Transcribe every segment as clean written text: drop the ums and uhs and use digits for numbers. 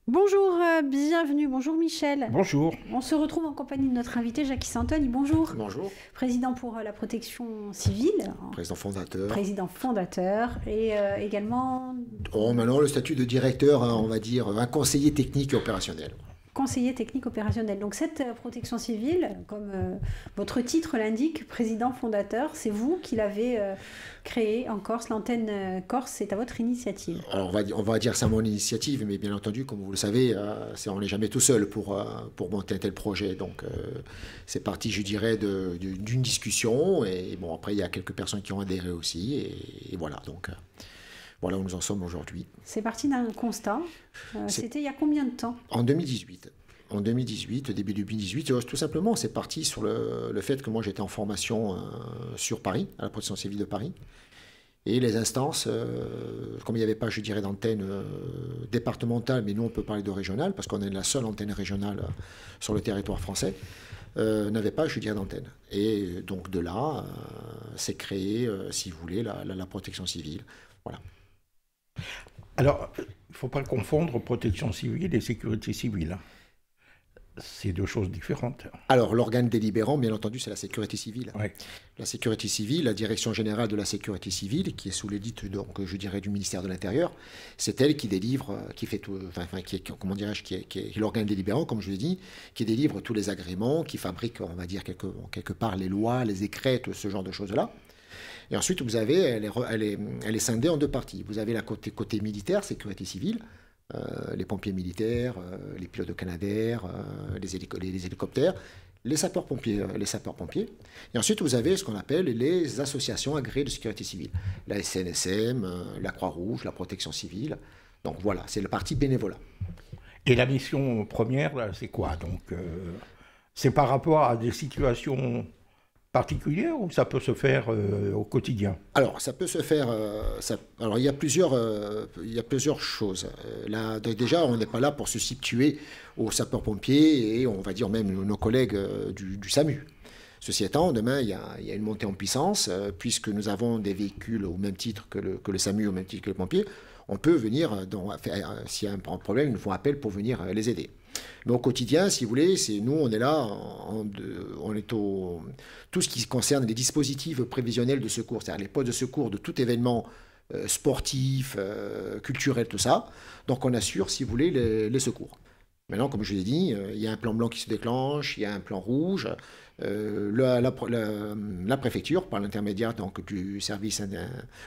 Bonjour, bienvenue. Bonjour Michel. Bonjour. On se retrouve en compagnie de notre invité Jackie Santoni. Bonjour. Bonjour. Président pour la protection civile. Président fondateur. Président fondateur et également... Oh, maintenant le statut de directeur, hein, on va dire, un conseiller technique et opérationnel. Conseiller technique opérationnel. Donc cette protection civile, comme votre titre l'indique, président fondateur, c'est vous qui l'avez créée en Corse. L'antenne Corse, c'est à votre initiative. Alors on va dire c'est mon initiative, mais bien entendu, comme vous le savez, on n'est jamais tout seul pour monter un tel projet. Donc c'est parti, je dirais, d'une discussion. Et bon, après, il y a quelques personnes qui ont adhéré aussi. Et voilà, donc... Voilà où nous en sommes aujourd'hui. C'est parti d'un constat. C'était il y a combien de temps? En 2018. En 2018, début 2018, tout simplement, c'est parti sur le fait que moi j'étais en formation sur Paris, à la protection civile de Paris. Et les instances, comme il n'y avait pas, je dirais, d'antenne départementale, mais nous on peut parler de régionale, parce qu'on est la seule antenne régionale sur le territoire français, n'avait pas, je dirais, d'antenne. Et donc de là, s'est créé, si vous voulez, la protection civile. Voilà. Alors, il ne faut pas confondre protection civile et sécurité civile. C'est deux choses différentes. Alors, l'organe délibérant, bien entendu, c'est la sécurité civile. Ouais. La sécurité civile, la direction générale de la sécurité civile, qui est sous l'élite, donc, je dirais, du ministère de l'Intérieur, c'est elle qui délivre, qui fait tout, qui est, comment dirais-je, qui est l'organe délibérant, comme je l'ai dit, qui délivre tous les agréments, qui fabrique, on va dire, quelque part, les lois, les décrets, tout ce genre de choses-là. Et ensuite, vous avez, elle est scindée en deux parties. Vous avez la côté militaire, sécurité civile, les pompiers militaires, les pilotes de Canadair, les hélicoptères, les sapeurs-pompiers. Et ensuite, vous avez ce qu'on appelle les associations agréées de sécurité civile. La SNSM, la Croix-Rouge, la Protection civile. Donc voilà, c'est la partie bénévolat. Et la mission première, là, c'est quoi? Donc, c'est par rapport à des situations particulière ou ça peut se faire au quotidien? Alors, ça peut se faire... alors, il y a plusieurs choses. Là, déjà, on n'est pas là pour se substituer aux sapeurs-pompiers et on va dire même nos collègues du SAMU. Ceci étant, demain, il y a une montée en puissance, puisque nous avons des véhicules au même titre que le SAMU, au même titre que les pompiers. On peut venir, s'il y a un problème, ils nous font appel pour venir les aider. Mais au quotidien, si vous voulez, nous, on est là, on est tout ce qui concerne les dispositifs prévisionnels de secours, c'est-à-dire les postes de secours de tout événement sportif, culturel, tout ça. Donc on assure, si vous voulez, les secours. Maintenant, comme je l'ai dit, il y a un plan blanc qui se déclenche, il y a un plan rouge. La préfecture, par l'intermédiaire donc du service,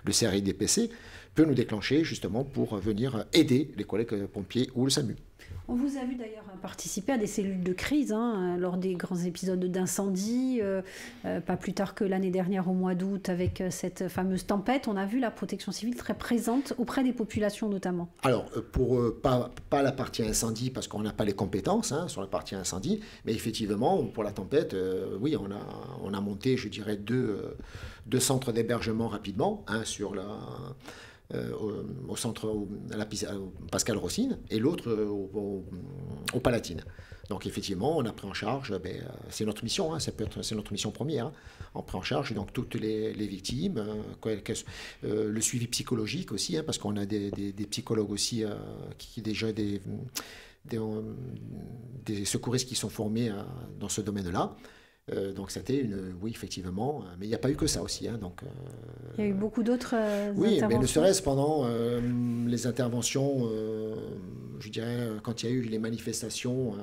le CRIDPC, peut nous déclencher justement pour venir aider les collègues pompiers ou le SAMU. On vous a vu d'ailleurs participer à des cellules de crise lors des grands épisodes d'incendie, pas plus tard que l'année dernière au mois d'août avec cette fameuse tempête. On a vu la protection civile très présente auprès des populations notamment. Alors, pas la partie incendie parce qu'on n'a pas les compétences sur la partie incendie, mais effectivement, pour la tempête, oui, on a monté, je dirais, deux centres d'hébergement rapidement, un sur au centre Pascal Rossine et l'autre au Palatine. Donc effectivement, on a pris en charge, c'est notre mission, c'est notre mission première, on prend en charge donc toutes les victimes, le suivi psychologique aussi, parce qu'on a des psychologues aussi, déjà des secouristes qui sont formés dans ce domaine-là. Donc c'était oui, effectivement, mais il n'y a pas eu que ça aussi. Donc, il y a eu beaucoup d'autres oui, interventions. Mais ne serait-ce pendant les interventions, je dirais, quand il y a eu les manifestations,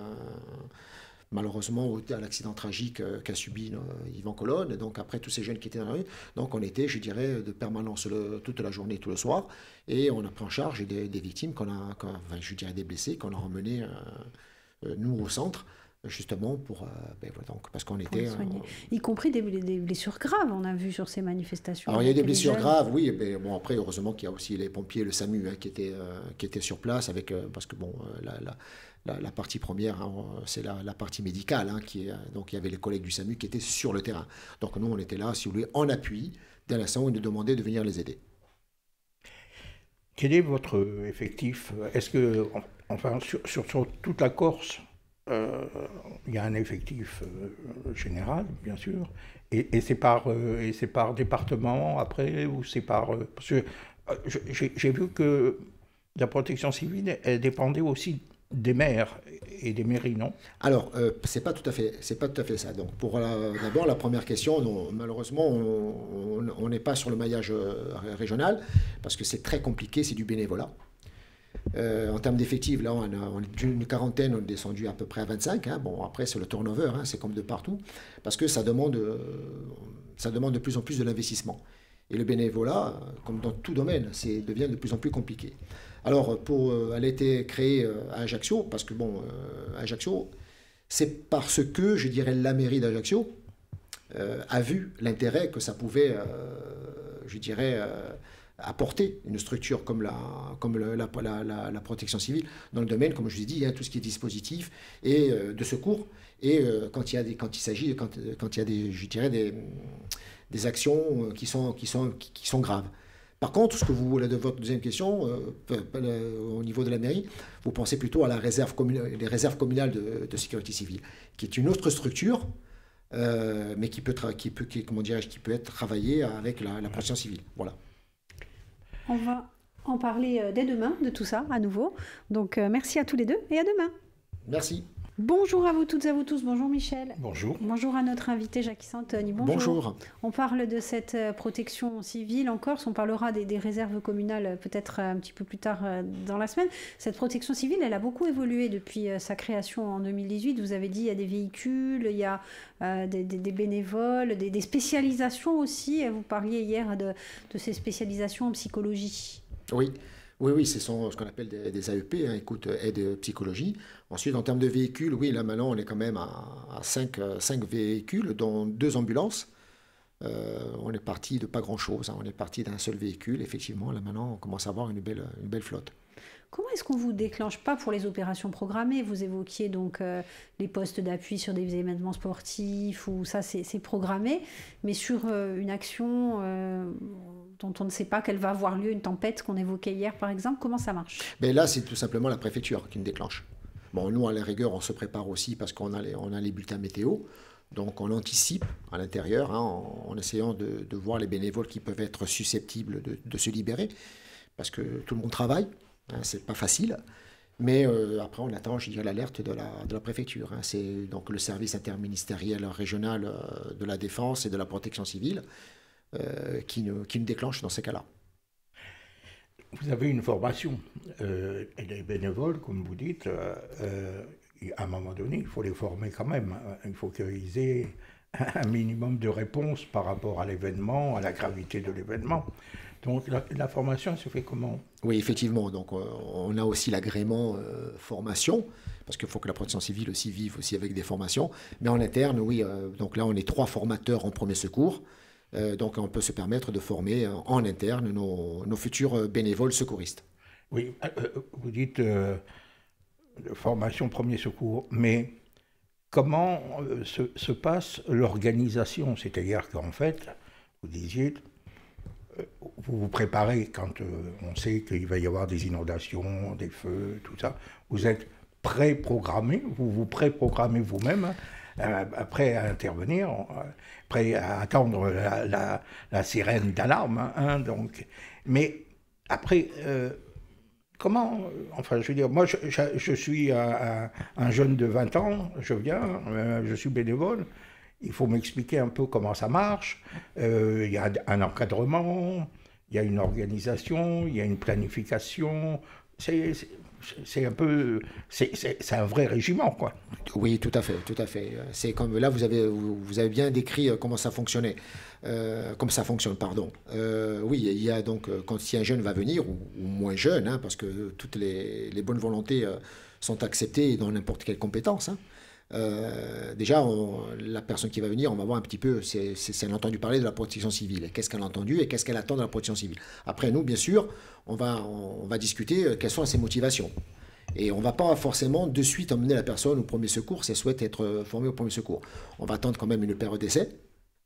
malheureusement, à l'accident tragique qu'a subi Yvan Colonne, donc après tous ces jeunes qui étaient dans la rue, donc on était, je dirais, de permanence toute la journée, tout le soir, et on a pris en charge des victimes, je dirais des blessés, qu'on a emmenés, nous, au centre, justement donc, parce qu'on était... Y compris des blessures graves, on a vu sur ces manifestations. Alors il y a des blessures graves, oui, mais bon, après heureusement qu'il y a aussi les pompiers, le SAMU qui étaient sur place, parce que bon, la partie première, c'est la partie médicale, donc il y avait les collègues du SAMU qui étaient sur le terrain. Donc nous, on était là, si vous voulez, en appui, dès l'instant où ils nous demandaient de venir les aider. Quel est votre effectif? Est-ce que, enfin, sur toute la Corse, il y a un effectif général, bien sûr, et c'est par département après, ou c'est par... parce que j'ai vu que la protection civile, elle dépendait aussi des maires et des mairies, non? Alors, c'est pas tout à fait ça. Donc, d'abord, la première question, non, malheureusement, on n'est pas sur le maillage régional, parce que c'est très compliqué, c'est du bénévolat. En termes d'effectifs, là, on est d'une quarantaine, on est descendu à peu près à 25. Hein. Bon, après, c'est le turnover, hein, c'est comme de partout, parce que ça demande de plus en plus de l'investissement. Et le bénévolat, comme dans tout domaine, devient de plus en plus compliqué. Alors, elle a été créée à Ajaccio, parce que, Ajaccio, c'est parce que, je dirais, la mairie d'Ajaccio a vu l'intérêt que ça pouvait, apporter une structure comme la protection civile dans le domaine, comme je vous ai dit, il y a tout ce qui est dispositif et de secours. Et quand il y a des actions qui sont graves. Par contre, de votre deuxième question, au niveau de la mairie, vous pensez plutôt à les réserves communales de sécurité civile, qui est une autre structure, mais qui peut être travaillée avec la protection civile. Voilà. On va en parler dès demain de tout ça, à nouveau. Donc, merci à tous les deux et à demain. Merci. Bonjour à vous toutes et à vous tous. Bonjour Michel. Bonjour. Bonjour à notre invité Jackie Santoni. Bonjour. Bonjour. On parle de cette protection civile en Corse. On parlera des réserves communales peut-être un petit peu plus tard dans la semaine. Cette protection civile, elle a beaucoup évolué depuis sa création en 2018. Vous avez dit il y a des véhicules, il y a des bénévoles, des spécialisations aussi. Vous parliez hier de ces spécialisations en psychologie. Oui, c'est ce qu'on appelle des AEP, hein, écoute, aide psychologie. Ensuite, en termes de véhicules, oui, là maintenant, on est quand même à 5 véhicules, dont 2 ambulances. On est parti de pas grand-chose, hein. On est parti d'un seul véhicule. Effectivement, là maintenant, on commence à avoir une belle flotte. Comment est-ce qu'on vous déclenche pas pour les opérations programmées? Vous évoquiez donc les postes d'appui sur des événements sportifs, ou ça c'est programmé, mais sur une action dont on ne sait pas qu'elle va avoir lieu, une tempête qu'on évoquait hier par exemple, comment ça marche? Mais là, c'est tout simplement la préfecture qui me déclenche. Bon, nous, à la rigueur, on se prépare aussi parce qu'on a les bulletins météo. Donc on anticipe à l'intérieur, hein, en essayant de voir les bénévoles qui peuvent être susceptibles de se libérer, parce que tout le monde travaille. Hein, c'est pas facile, mais après on attend, je dirais, l'alerte de la préfecture. Hein. C'est donc le service interministériel régional de la défense et de la protection civile qui nous déclenche dans ces cas-là. Vous avez une formation, et les bénévoles, comme vous dites, à un moment donné, il faut les former quand même. Il faut qu'ils aient un minimum de réponse par rapport à l'événement, à la gravité de l'événement. Donc la formation se fait comment? Oui, effectivement. Donc on a aussi l'agrément formation, parce qu'il faut que la protection civile aussi vive aussi avec des formations. Mais en interne, oui. Donc là, on est 3 formateurs en premier secours. Donc on peut se permettre de former en interne nos futurs bénévoles secouristes. Oui, vous dites formation premier secours, mais comment se passe l'organisation? C'est-à-dire qu'en fait, vous disiez, vous vous préparez quand on sait qu'il va y avoir des inondations, des feux, tout ça. Vous êtes pré-programmé, vous vous pré-programmez vous-même, prêt à intervenir, prêt à attendre la sirène d'alarme. Hein, donc. Mais après, comment, enfin je veux dire, moi je suis un jeune de 20 ans, je viens, je suis bénévole. Il faut m'expliquer un peu comment ça marche. Il y a un encadrement, il y a une organisation, il y a une planification. C'est un peu, c'est un vrai régiment, quoi. Oui, tout à fait, tout à fait. C'est comme là, vous avez bien décrit comment ça fonctionnait, comme ça fonctionne, pardon. Oui, il y a donc si un jeune va venir ou moins jeune, hein, parce que toutes les bonnes volontés sont acceptées dans n'importe quelle compétence. Hein. Déjà, la personne qui va venir, on va voir un petit peu, elle a entendu parler de la protection civile. Qu'est-ce qu'elle a entendu et qu'est-ce qu'elle attend de la protection civile. Après, nous, bien sûr, on va discuter quelles sont ses motivations. Et on ne va pas forcément de suite emmener la personne au premier secours si elle souhaite être formée au premier secours. On va attendre quand même une période d'essai,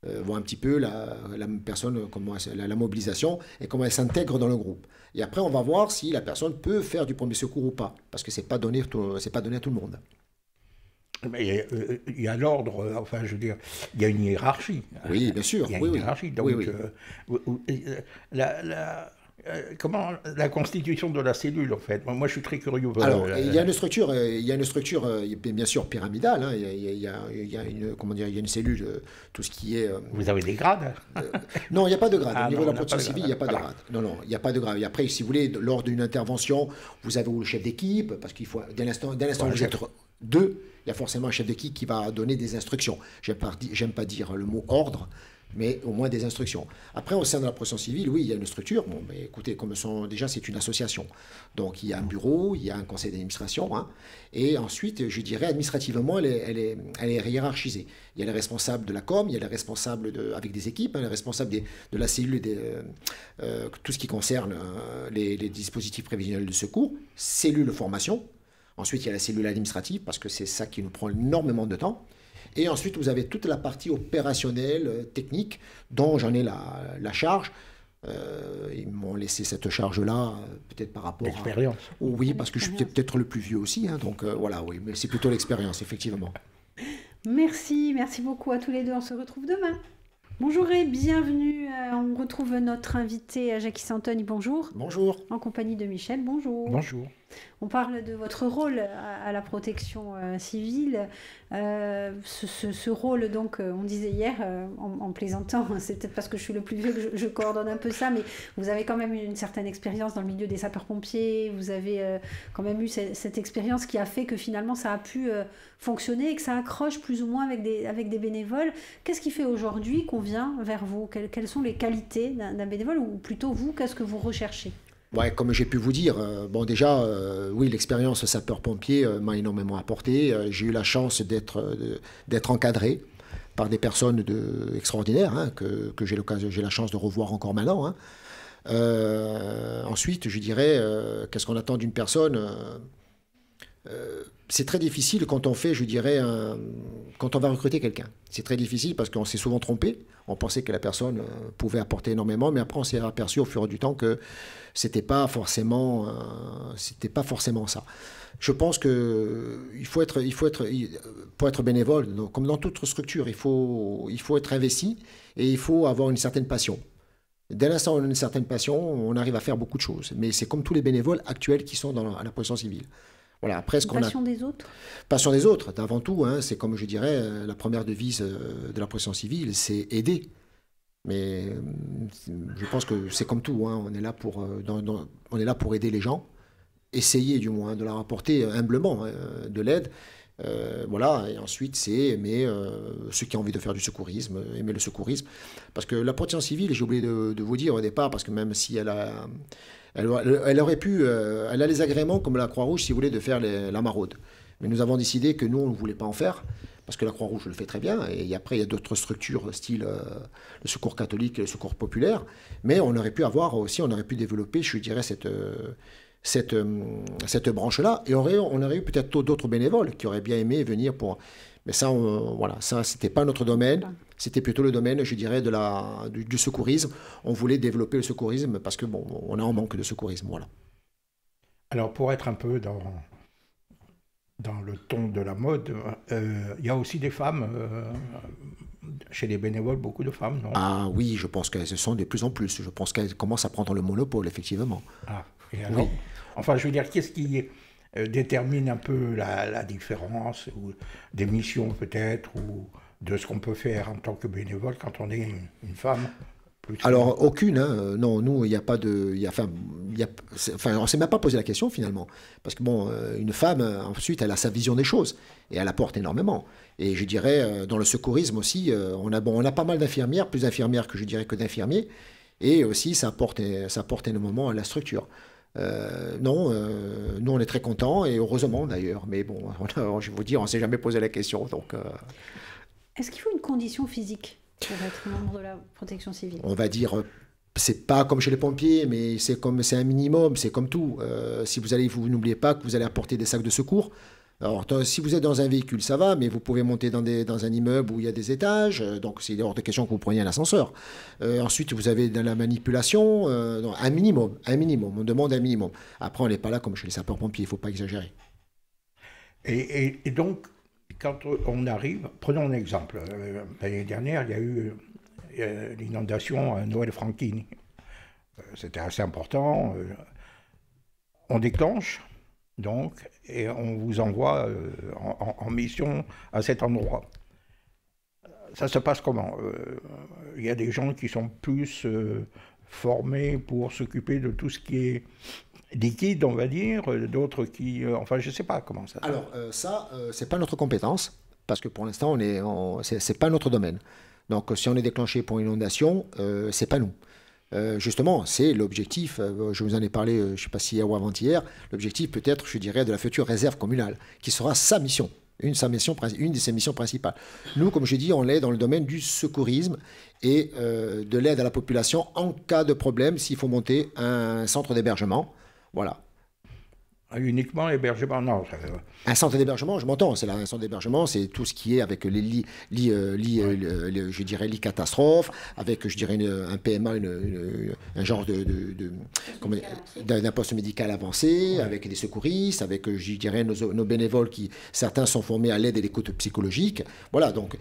voir un petit peu la personne, comment la mobilisation et comment elle s'intègre dans le groupe. Et après, on va voir si la personne peut faire du premier secours ou pas, parce que ce n'est pas donné à tout le monde. Mais il y a l'ordre, enfin je veux dire, il y a une hiérarchie. Oui, bien sûr. Il y a une hiérarchie. Donc, oui. comment la constitution de la cellule, en fait. Moi, je suis très curieux. Alors, il y a une structure, bien sûr pyramidale. Hein, il y a une, comment dire, il y a une cellule, tout ce qui est. Vous avez des grades? Non, il n'y a pas de grade. Au niveau non, de la protection civile, il n'y a pas de grade. Non, non, il n'y a pas de grade. Et après, si vous voulez, lors d'une intervention, vous avez le chef d'équipe, parce qu'il faut, dès l'instant où vous êtes deux, il y a forcément un chef d'équipe qui va donner des instructions. J'aime pas dire le mot ordre, mais au moins des instructions. Après, au sein de la protection civile, oui, il y a une structure. Bon, mais écoutez, déjà, c'est une association. Donc, il y a un bureau, il y a un conseil d'administration. Hein, et ensuite, je dirais, administrativement, elle est hiérarchisée. Il y a les responsables de la com, il y a les responsables avec des équipes, hein, les responsables de la cellule, tout ce qui concerne les dispositifs prévisionnels de secours, cellule de formation. Ensuite, il y a la cellule administrative, parce que c'est ça qui nous prend énormément de temps. Et ensuite, vous avez toute la partie opérationnelle, technique, dont j'en ai la charge. Ils m'ont laissé cette charge-là, peut-être par rapport l'expérience. Oui, parce que je suis peut-être le plus vieux aussi. Hein, donc voilà, oui, mais c'est plutôt l'expérience, effectivement. Merci beaucoup à tous les deux. On se retrouve demain. Bonjour et bienvenue. On retrouve notre invité Jackie Santoni. Bonjour. Bonjour. En compagnie de Michel. Bonjour. Bonjour. On parle de votre rôle à la protection civile. Ce rôle, donc, on disait hier, en plaisantant, c'est peut-être parce que je suis le plus vieux que je coordonne un peu ça, mais vous avez quand même une certaine expérience dans le milieu des sapeurs-pompiers. Vous avez quand même eu cette expérience qui a fait que finalement ça a pu fonctionner et que ça accroche plus ou moins avec des bénévoles. Qu'est-ce qui fait aujourd'hui qu'on vient vers vous? Quelles sont les qualités d'un bénévole, ou plutôt vous, qu'est-ce que vous recherchez? Ouais, comme j'ai pu vous dire, bon déjà, oui, l'expérience sapeur-pompier m'a énormément apporté. J'ai eu la chance d'être encadré par des personnes extraordinaires, hein, que j'ai la chance de revoir encore maintenant. Hein. Ensuite, je dirais, qu'est-ce qu'on attend d'une personne? C'est très difficile quand on fait, je dirais, quand on va recruter quelqu'un. C'est très difficile parce qu'on s'est souvent trompé. On pensait que la personne pouvait apporter énormément, mais après on s'est aperçu au fur et du temps que c'était pas forcément ça. Je pense que pour être bénévole, donc, comme dans toute structure, il faut être investi et il faut avoir une certaine passion. Dès l'instant où on a une certaine passion, on arrive à faire beaucoup de choses. Mais c'est comme tous les bénévoles actuels qui sont à la protection civile. Voilà, après, passion des autres. Passion des autres, avant tout. Hein, c'est comme je dirais, la première devise de la protection civile, c'est aider. Mais je pense que c'est comme tout. Hein, on est là pour aider les gens, essayer du moins de leur apporter humblement de l'aide. Voilà, et ensuite c'est aimer ceux qui ont envie de faire du secourisme, aimer le secourisme. Parce que la protection civile, j'ai oublié de vous dire au départ, parce que même si elle aurait pu, elle a les agréments comme la Croix-Rouge, si vous voulez, de faire la maraude. Mais nous avons décidé que nous, on ne voulait pas en faire, parce que la Croix-Rouge le fait très bien, et après il y a d'autres structures, style le secours catholique et le secours populaire, mais on aurait pu développer, je dirais, cette branche-là, et on aurait eu peut-être d'autres bénévoles qui auraient bien aimé venir pour... Mais ça, voilà, ça, c'était pas notre domaine. C'était plutôt le domaine, je dirais, du secourisme. On voulait développer le secourisme parce que, bon, on a un manque de secourisme, voilà. Alors, pour être un peu dans le ton de la mode, il y a aussi des femmes, chez les bénévoles, beaucoup de femmes, non? Ah oui, je pense qu'elles sont de plus en plus. Je pense qu'elles commencent à prendre le monopole, effectivement. Ah, et alors, oui. Enfin, je veux dire, qu'est-ce qui détermine un peu la différence, ou des missions peut-être, ou de ce qu'on peut faire en tant que bénévole quand on est une femme? Alors, aucune. Hein. Non, nous, il n'y a pas de... on ne s'est même pas posé la question, finalement. Parce que, bon, une femme, ensuite, elle a sa vision des choses. Et elle apporte énormément. Et je dirais, dans le secourisme aussi, on a pas mal d'infirmières, plus d'infirmières que je dirais que d'infirmiers. Et aussi, ça apporte énormément à la structure. Non, nous, on est très contents, et heureusement, d'ailleurs. Mais bon, je vais vous dire, on ne s'est jamais posé la question. Donc, Est-ce qu'il faut une condition physique pour être membre de la protection civile? On va dire, c'est pas comme chez les pompiers, mais c'est un minimum, c'est comme tout. Si vous n'oubliez pas que vous allez apporter des sacs de secours. Alors, si vous êtes dans un véhicule, ça va, mais vous pouvez monter dans un immeuble où il y a des étages, donc c'est hors de question que vous preniez un ascenseur. Ensuite, vous avez dans la manipulation, un minimum, on demande un minimum. Après, on n'est pas là comme chez les sapeurs-pompiers, il ne faut pas exagérer. Et donc, quand on arrive, prenons un exemple. L'année dernière, il y a eu l'inondation à Noël-Franquini. C'était assez important. On déclenche, donc, et on vous envoie en mission à cet endroit. Ça se passe comment? Il y a des gens qui sont plus formés pour s'occuper de tout ce qui est liquide, on va dire, d'autres qui... enfin, je ne sais pas comment ça... Alors, c'est pas notre compétence, parce que pour l'instant, c'est pas notre domaine. Donc, si on est déclenché pour une inondation, c'est pas nous. Justement, c'est l'objectif, je vous en ai parlé, je ne sais pas si hier ou avant-hier, l'objectif peut-être, je dirais, de la future réserve communale, qui sera sa mission. Une de ses missions principales. Nous, comme je dis, on est dans le domaine du secourisme et de l'aide à la population en cas de problème, s'il faut monter un centre d'hébergement. Voilà. Uniquement l'hébergement, non. Un centre d'hébergement, je m'entends, un centre d'hébergement, c'est tout ce qui est avec les lits, je dirais, lits catastrophes, avec, je dirais, un PMA, un genre d'un poste médical avancé, avec des secouristes, avec, je dirais, nos bénévoles qui, certains sont formés à l'aide et l'écoute psychologique. Voilà, donc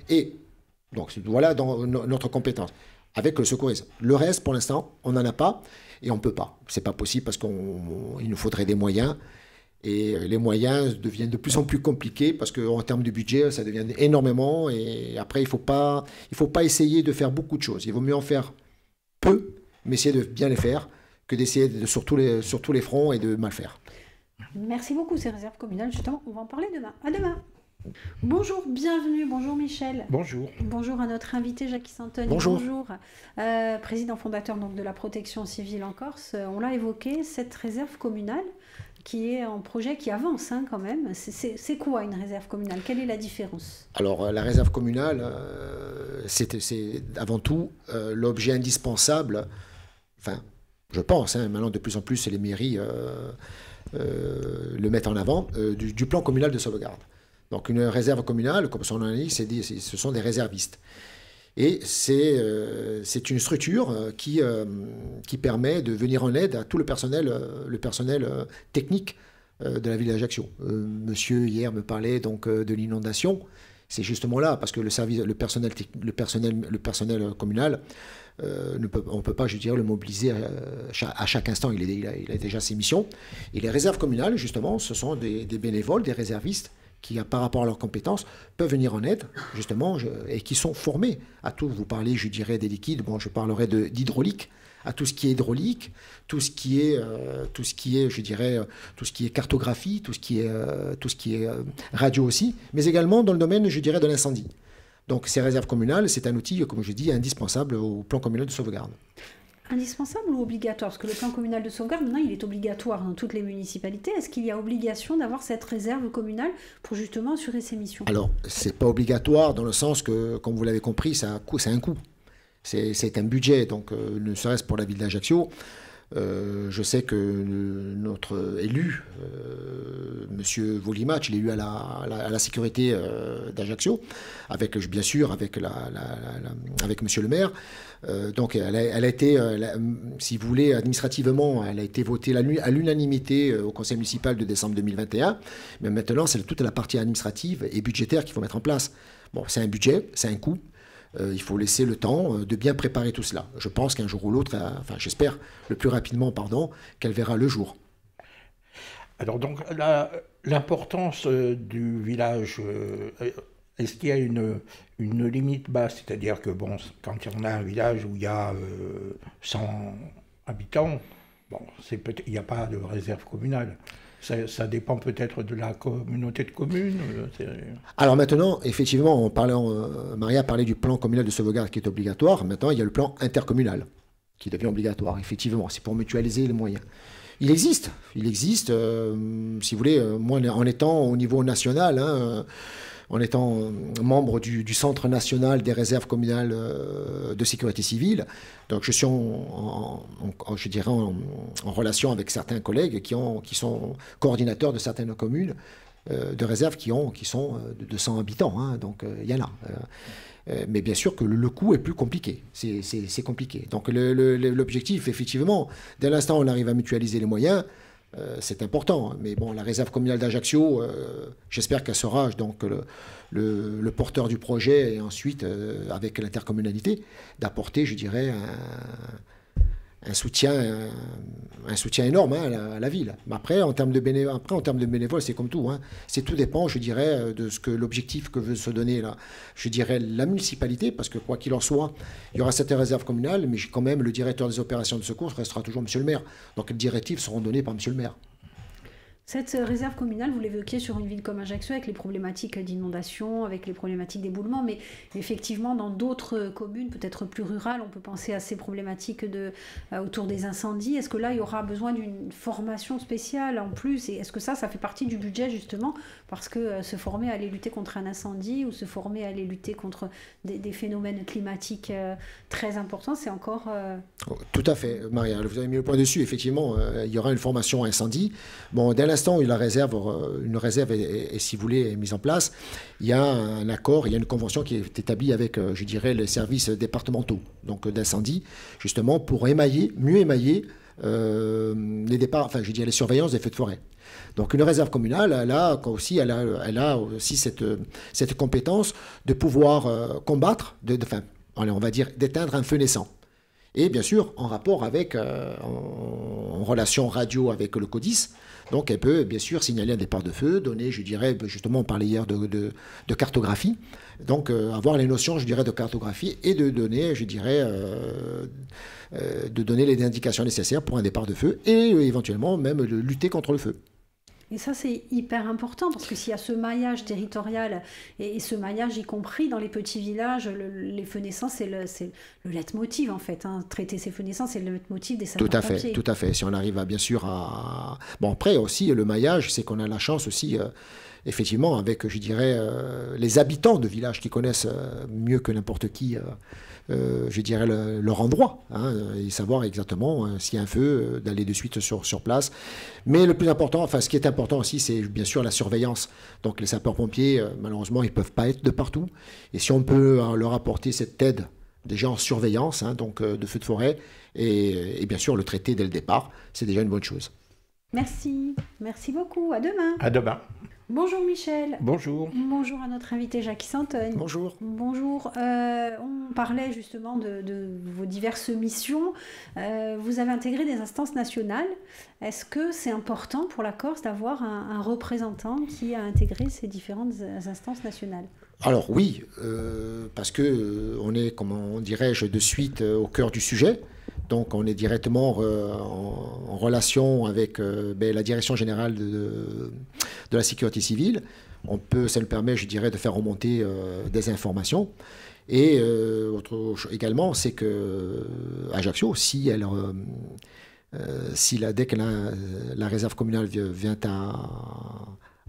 voilà dans notre compétence, avec le secourisme. Le reste, pour l'instant, on n'en a pas et on ne peut pas. C'est pas possible parce qu'il nous faudrait des moyens. Et les moyens deviennent de plus en plus compliqués parce qu'en termes de budget, ça devient énormément. Et après, il faut pas essayer de faire beaucoup de choses. Il vaut mieux en faire peu, mais essayer de bien les faire, que d'essayer sur tous les fronts et de mal faire. Merci beaucoup, ces réserves communales. Justement, on va en parler demain. À demain. Bonjour, bienvenue. Bonjour Michel. Bonjour. Bonjour à notre invité Jackie Santoni. Bonjour. Président fondateur donc, de la protection civile en Corse. On l'a évoqué, cette réserve communale qui est un projet qui avance quand même. C'est quoi une réserve communale? Quelle est la différence? Alors la réserve communale, c'est avant tout l'objet indispensable, enfin je pense, maintenant de plus en plus les mairies le mettent en avant, du plan communal de sauvegarde. Donc une réserve communale, comme son nom l'indique, ce sont des réservistes. Et c'est une structure qui permet de venir en aide à tout le personnel technique de la ville d'Ajaccio. Monsieur hier me parlait donc de l'inondation. C'est justement là parce que le personnel communal, on ne peut pas, je dirais, le mobiliser à chaque instant. Il a déjà ses missions. Et les réserves communales, justement, ce sont des bénévoles, des réservistes qui, par rapport à leurs compétences, peuvent venir en aide, justement, et qui sont formés à tout. Vous parlez, je dirais, des liquides, bon, je parlerai d'hydraulique, à tout ce qui est hydraulique, tout ce qui est, je dirais, tout ce qui est cartographie, tout ce qui est radio aussi, mais également dans le domaine, je dirais, de l'incendie. Donc, ces réserves communales, c'est un outil, comme je dis, indispensable au plan communal de sauvegarde. Indispensable ou obligatoire? Parce que le plan communal de sauvegarde, maintenant, il est obligatoire dans toutes les municipalités. Est-ce qu'il y a obligation d'avoir cette réserve communale pour justement assurer ces missions? Alors, c'est pas obligatoire dans le sens que, comme vous l'avez compris, c'est un coût. C'est un budget, donc ne serait-ce pour la ville d'Ajaccio. Je sais que notre élu, Monsieur Volimatch, je l'ai eu à la sécurité d'Ajaccio, bien sûr avec Monsieur le maire. Donc elle a été, si vous voulez, administrativement, elle a été votée à l'unanimité au conseil municipal de décembre 2021. Mais maintenant, c'est toute la partie administrative et budgétaire qu'il faut mettre en place. Bon, c'est un budget, c'est un coût. Il faut laisser le temps de bien préparer tout cela. Je pense qu'un jour ou l'autre, enfin j'espère le plus rapidement, qu'elle verra le jour. Alors donc l'importance du village, est-ce qu'il y a une limite basse? C'est-à-dire que bon, quand on a un village où il y a 100 habitants, bon, il n'y a pas de réserve communale. Ça dépend peut-être de la communauté de communes. Alors maintenant, effectivement, Maria parlait du plan communal de sauvegarde qui est obligatoire. Maintenant, il y a le plan intercommunal qui devient obligatoire. Effectivement, c'est pour mutualiser les moyens. Il existe, si vous voulez, moi en étant au niveau national, en étant membre du Centre national des réserves communales de sécurité civile. Donc je suis en relation avec certains collègues qui sont coordinateurs de certaines communes de réserve qui sont de 200 habitants. Donc il y en a. Mais bien sûr que le coût est plus compliqué. C'est compliqué. Donc l'objectif, effectivement, dès l'instant où on arrive à mutualiser les moyens, c'est important, mais bon, la réserve communale d'Ajaccio, j'espère qu'elle sera donc le porteur du projet et ensuite, avec l'intercommunalité, d'apporter, je dirais, un soutien énorme à la ville. Mais après, en termes de bénévoles, c'est comme tout. Hein. Tout dépend, je dirais, de l'objectif que veut se donner, là, je dirais, la municipalité, parce que quoi qu'il en soit, il y aura cette réserve communale, mais quand même, le directeur des opérations de secours restera toujours monsieur le maire. Donc les directives seront données par monsieur le maire. Cette réserve communale, vous l'évoquiez sur une ville comme Ajaccio, avec les problématiques d'inondation, avec les problématiques d'éboulement, mais effectivement, dans d'autres communes, peut-être plus rurales, on peut penser à ces problématiques autour des incendies. Est-ce que là, il y aura besoin d'une formation spéciale en plus? Et est-ce que ça fait partie du budget, justement? Parce que se former à aller lutter contre un incendie ou se former à aller lutter contre des phénomènes climatiques très importants, c'est encore... Tout à fait, Maria. Vous avez mis le point dessus. Effectivement, il y aura une formation incendie. Bon, dès l'instant où une réserve est, si vous voulez, est mise en place, il y a un accord, il y a une convention qui est établie avec, je dirais, les services départementaux donc d'incendie, justement pour mieux émailler les départs, enfin, je dirais, les surveillances des feux de forêt. Donc une réserve communale, elle a aussi cette compétence de pouvoir combattre, on va dire, d'éteindre un feu naissant. Et bien sûr, en rapport avec, en relation radio avec le CODIS, donc elle peut bien sûr signaler un départ de feu, donner, je dirais, justement on parlait hier de cartographie, donc avoir les notions, je dirais, de cartographie et de donner, je dirais, de donner les indications nécessaires pour un départ de feu et éventuellement même de lutter contre le feu. Et ça, c'est hyper important parce que s'il y a ce maillage territorial et ce maillage, y compris dans les petits villages, les feux naissants, c'est le leitmotiv en fait. Hein. Traiter ces feux naissants, c'est le leitmotiv des sapeurs-pompiers. Tout à fait. Si on arrive à, bien sûr à... Bon, après aussi, le maillage, c'est qu'on a la chance aussi... effectivement, avec, je dirais, les habitants de villages qui connaissent mieux que n'importe qui, je dirais, leur endroit, hein, et savoir exactement s'il y a un feu, d'aller de suite sur place. Mais le plus important, enfin, ce qui est important aussi, c'est bien sûr la surveillance. Donc les sapeurs-pompiers, malheureusement, ils ne peuvent pas être de partout. Et si on peut leur apporter cette aide, déjà en surveillance, hein, donc de feux de forêt, et bien sûr le traiter dès le départ, c'est déjà une bonne chose. Merci beaucoup, à demain. À demain. Bonjour Michel. Bonjour. Bonjour à notre invité Jackie Santogne. Bonjour. Bonjour. On parlait justement de vos diverses missions. Vous avez intégré des instances nationales. Est-ce que c'est important pour la Corse d'avoir un représentant qui a intégré ces différentes instances nationales ? Alors oui, parce que on est, comment dirais-je, de suite au cœur du sujet. Donc on est directement en relation avec la direction générale de la sécurité civile. Ça nous permet, je dirais, de faire remonter des informations. Et autre chose également, c'est que Ajaccio, dès que la réserve communale vient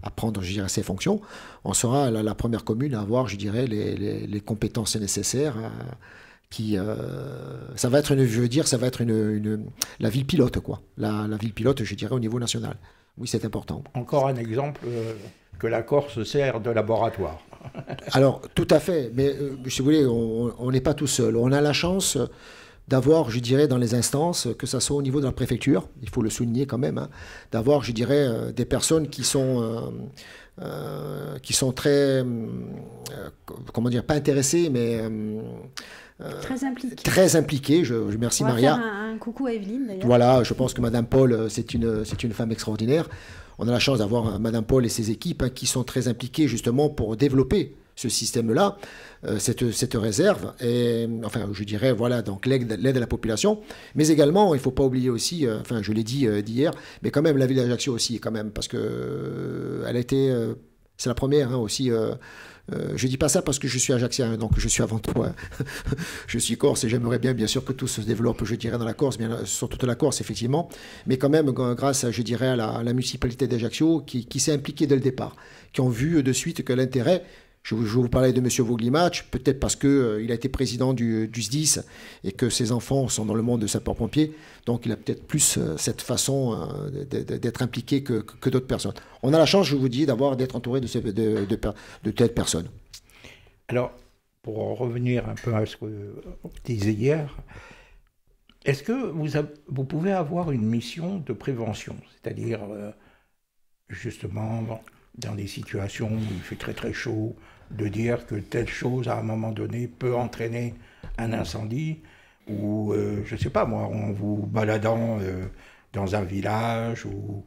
à prendre, je dirais, ses fonctions, on sera la première commune à avoir, je dirais, les compétences nécessaires. Ça va être la ville pilote, quoi. La ville pilote, je dirais, au niveau national. Oui, c'est important. Encore un exemple que la Corse sert de laboratoire. Alors, tout à fait. Mais si vous voulez, on n'est pas tout seul. On a la chance d'avoir, je dirais, dans les instances, que ce soit au niveau de la préfecture, il faut le souligner quand même, hein, d'avoir, je dirais, des personnes qui sont très, comment dire, pas intéressées, mais... Très impliquée. Je remercie Maria. On va faire un coucou à Evelyne d'ailleurs. Voilà, je pense que Madame Paul, c'est une femme extraordinaire. On a la chance d'avoir Madame Paul et ses équipes qui sont très impliquées justement pour développer ce système-là, cette réserve, et enfin je dirais voilà donc l'aide à la population, mais également il ne faut pas oublier aussi, enfin je l'ai dit d'hier, mais quand même la ville d'Ajaccio aussi quand même parce que elle a été, c'est la première hein, aussi. Je dis pas ça parce que je suis ajaccien, donc je suis avant tout, hein. Je suis corse et j'aimerais bien sûr que tout se développe, je dirais, dans la Corse, bien sur toute la Corse, effectivement, mais quand même grâce, je dirais, à la municipalité d'Ajaccio qui s'est impliquée dès le départ, qui ont vu de suite que l'intérêt, je vous parlais de M. Voglimach, peut-être parce qu'il a été président du SDIS et que ses enfants sont dans le monde de sapeurs-pompiers, donc il a peut-être plus cette façon d'être impliqué que d'autres personnes. On a la chance, je vous dis, d'être entouré de telles personnes. Alors, pour en revenir un peu à ce que vous disiez hier, est-ce que vous pouvez avoir une mission de prévention, c'est-à-dire justement dans des situations où il fait très très chaud, de dire que telle chose à un moment donné peut entraîner un incendie, ou je ne sais pas moi, en vous baladant dans un village, ou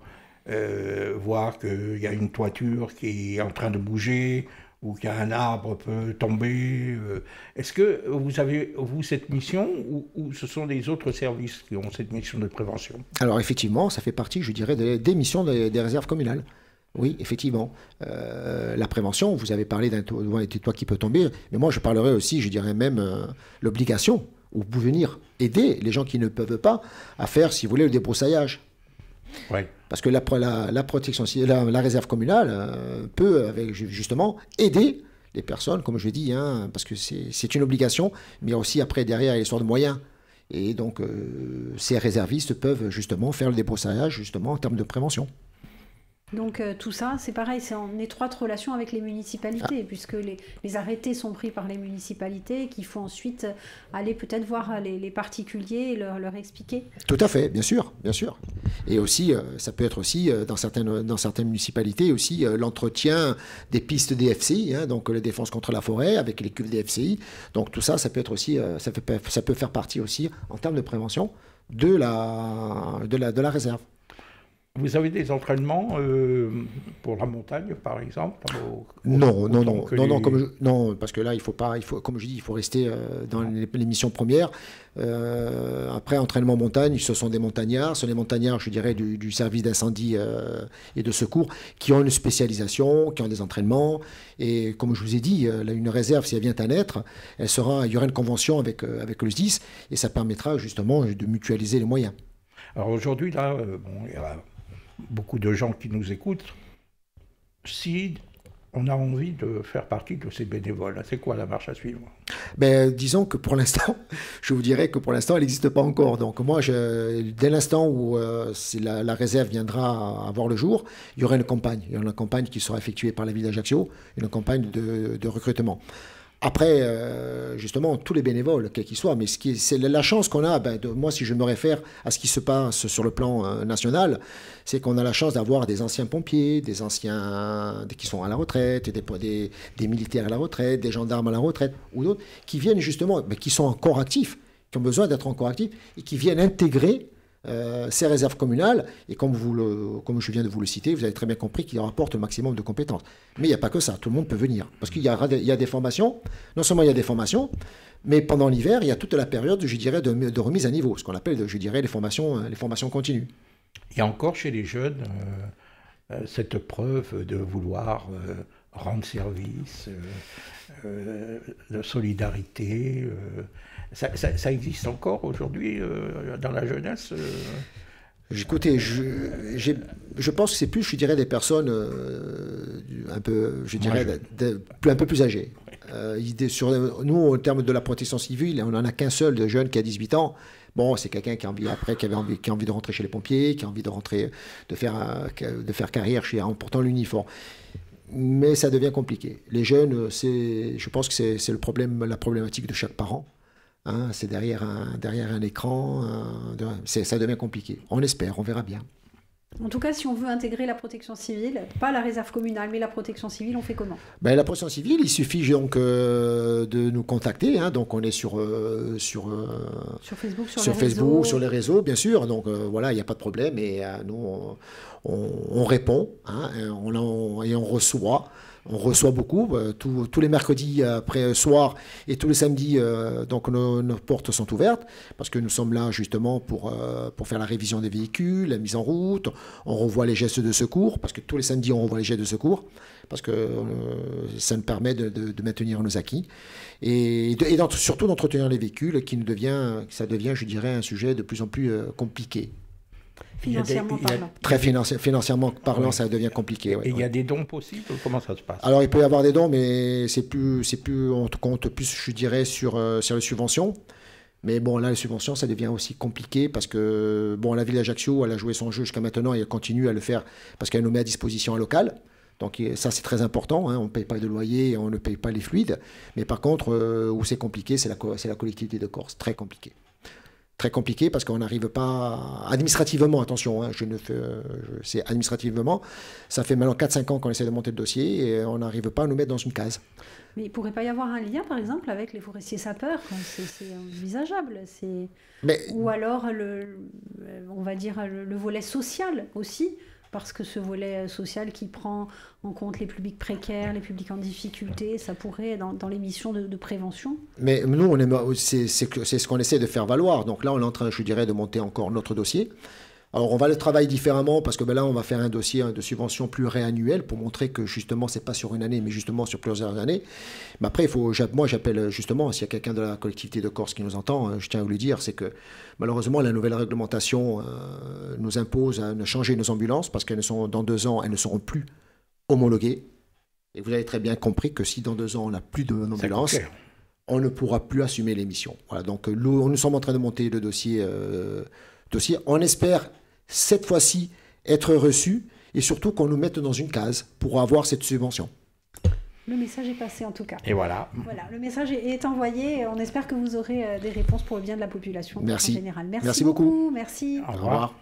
voir qu'il y a une toiture qui est en train de bouger, ou qu'un arbre peut tomber. Est-ce que vous avez, vous, cette mission, ou ce sont les autres services qui ont cette mission de prévention? Alors effectivement, ça fait partie, je dirais, des missions des réserves communales. Oui, effectivement. La prévention, vous avez parlé d'un toit qui peut tomber, mais moi je parlerai aussi, je dirais même, l'obligation, ou pour venir aider les gens qui ne peuvent pas à faire, si vous voulez, le débroussaillage. Ouais. Parce que la protection, la réserve communale peut, avec, justement, aider les personnes, comme je l'ai dit, hein, parce que c'est une obligation, mais aussi après, derrière, il y a l'histoire de moyens. Et donc, ces réservistes peuvent justement faire le débroussaillage, justement, en termes de prévention. Donc tout ça, c'est pareil, c'est en étroite relation avec les municipalités, puisque les arrêtés sont pris par les municipalités, qu'il faut ensuite aller peut-être voir les particuliers et leur expliquer. Tout à fait, bien sûr, bien sûr. Et aussi, ça peut être aussi, dans certaines municipalités, aussi l'entretien des pistes DFCI, hein, donc la défense contre la forêt, avec les cuves DFCI. Donc tout ça, ça peut être aussi, ça peut faire partie aussi, en termes de prévention, de la réserve. Vous avez des entraînements pour la montagne, par exemple? Non, parce que là, il faut pas, comme je dis, il faut rester dans les missions premières. Après, entraînement montagne, ce sont des montagnards. Ce sont des montagnards, je dirais, du service d'incendie et de secours qui ont une spécialisation, qui ont des entraînements. Et comme je vous ai dit, une réserve, si elle vient à naître, il y aura une convention avec le SDIS et ça permettra justement de mutualiser les moyens. Alors aujourd'hui, là, il y a beaucoup de gens qui nous écoutent. Si on a envie de faire partie de ces bénévoles, c'est quoi la marche à suivre? Disons que pour l'instant, je vous dirais que pour l'instant, elle n'existe pas encore. Donc moi, dès l'instant où la réserve viendra à voir le jour, il y aura une campagne. Il y aura une campagne qui sera effectuée par la ville d'Ajaccio, une campagne de recrutement. Après, justement, tous les bénévoles, quels qu'ils soient, mais c'est la chance qu'on a, moi, si je me réfère à ce qui se passe sur le plan national, c'est qu'on a la chance d'avoir des anciens pompiers, des anciens qui sont à la retraite, des militaires à la retraite, des gendarmes à la retraite, ou d'autres, qui viennent justement, qui sont encore actifs, qui ont besoin d'être encore actifs, et qui viennent intégrer ces réserves communales, et comme je viens de vous le citer, vous avez très bien compris qu'il rapporte le maximum de compétences. Mais il n'y a pas que ça, tout le monde peut venir. Parce qu'il y a des formations, non seulement il y a des formations, mais pendant l'hiver, il y a toute la période, je dirais, de remise à niveau, ce qu'on appelle, je dirais, les formations continues. Il y a encore chez les jeunes cette preuve de vouloir rendre service, de solidarité. Ça existe encore aujourd'hui dans la jeunesse Écoutez, je pense que c'est plus, je dirais, des personnes un peu, je dirais, un peu plus âgées. Nous, en termes de la protection civile, on n'en a qu'un seul de jeune qui a 18 ans. Bon, c'est quelqu'un qui a envie de rentrer chez les pompiers, qui a envie de faire carrière en portant l'uniforme. Mais ça devient compliqué. Les jeunes, je pense que c'est la problématique de chaque parent. Hein, c'est derrière un écran, ça devient compliqué. On espère, on verra bien. En tout cas, si on veut intégrer la protection civile, pas la réserve communale, mais la protection civile, on fait comment? La protection civile, il suffit donc de nous contacter. Hein, donc on est sur Facebook, sur les réseaux, bien sûr. Donc voilà, il n'y a pas de problème. Et nous, on répond, hein, et on reçoit. On reçoit beaucoup, tous les mercredis après soir et tous les samedis, donc nos portes sont ouvertes parce que nous sommes là justement pour faire la révision des véhicules, la mise en route, on revoit les gestes de secours parce que tous les samedis on revoit les gestes de secours parce que ça nous permet de maintenir nos acquis et surtout d'entretenir les véhicules ça devient, je dirais, un sujet de plus en plus compliqué. Financièrement parlant. Très financièrement parlant, oui. Ça devient compliqué. Et il y a des dons possibles? Comment ça se passe? Alors, il peut y avoir des dons, mais on compte plus, je dirais, sur les subventions. Mais bon, là, les subventions, ça devient aussi compliqué parce que, bon, la ville d'Ajaccio, elle a joué son jeu jusqu'à maintenant et elle continue à le faire parce qu'elle nous met à disposition un local. Donc ça, c'est très important. Hein. On ne paye pas de loyer, on ne paye pas les fluides. Mais par contre, où c'est compliqué, c'est la collectivité de Corse. Très compliqué. Très compliqué parce qu'on n'arrive pas administrativement, attention, hein, c'est administrativement, ça fait maintenant 4-5 ans qu'on essaie de monter le dossier et on n'arrive pas à nous mettre dans une case. Mais il ne pourrait pas y avoir un lien, par exemple, avec les forestiers sapeurs, c'est envisageable. Ou alors, on va dire, le volet social aussi, parce que ce volet social qui prend en compte les publics précaires, les publics en difficulté, ça pourrait, dans les missions de prévention. Mais nous, c'est ce qu'on essaie de faire valoir. Donc là, on est en train, je dirais, de monter encore notre dossier. Alors, on va le travailler différemment parce que là, on va faire un dossier de subvention plus réannuel pour montrer que justement, c'est pas sur une année, mais justement sur plusieurs années. Mais après, moi, j'appelle justement, s'il y a quelqu'un de la collectivité de Corse qui nous entend, je tiens à vous le dire, c'est que malheureusement, la nouvelle réglementation nous impose de changer nos ambulances parce dans 2 ans, elles ne seront plus homologuées. Et vous avez très bien compris que si dans 2 ans, on n'a plus d'ambulance, on ne pourra plus assumer les missions. Voilà, donc nous sommes en train de monter le dossier. On espère cette fois-ci être reçu et surtout qu'on nous mette dans une case pour avoir cette subvention. Le message est passé en tout cas. Et voilà. Voilà, le message est envoyé. On espère que vous aurez des réponses pour le bien de la population en général. Merci beaucoup. Merci. Au revoir.